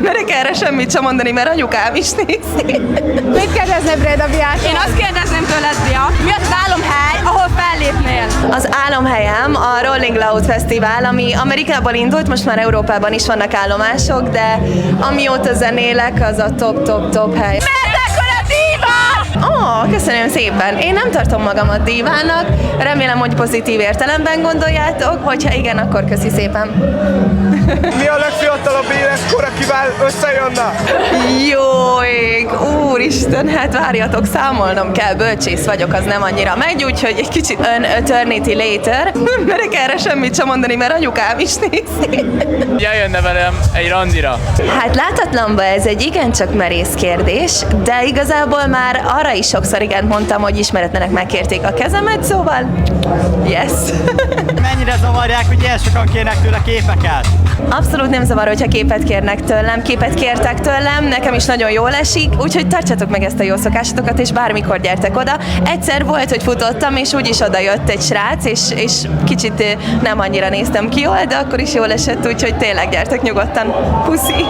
merek erre semmit sem mondani, mert anyukám is nézi. Mit kérdezne Breda Biától? Én azt kérdezném tőled, Bia, mi az álomhely, ahol fellépnél? Az álomhelyem a Rolling Loud Fesztivál, ami Amerikában indult, most már Európában is vannak állomások, de amióta zenélek, az a top hely. Mekkora diva! Köszönöm szépen. Én nem tartom magamat dívának, remélem, hogy pozitív értelemben gondoljátok, hogyha igen, akkor köszi szépen. Mi a legfiatalabb életkor, akivel összejönne? Jó ég, úristen, hát várjatok, számolnom kell, bölcsész vagyok, az nem annyira megy, úgyhogy egy kicsit eternity later. Nem merek erre semmit sem mondani, mert anyukám is nézi. Eljönne velem egy randira. Hát látatlanba ez egy igencsak merész kérdés, de igazából már arra is sokszor igent mondtam, hogy ismeretlenek megkérték a kezemet, szóval yes. Mennyire zavarják, hogy ilyen sokan kérnek tőle képeket? Abszolút nem zavar, hogyha képet kérnek tőlem, képet kértek tőlem, nekem is nagyon jól esik, úgyhogy tartsatok meg ezt a jó szokásotokat, és bármikor gyertek oda. Egyszer volt, hogy futottam, és úgyis oda jött egy srác, és kicsit nem annyira néztem ki jól, de akkor is jól esett, úgyhogy tényleg gyertek nyugodtan. Puszi!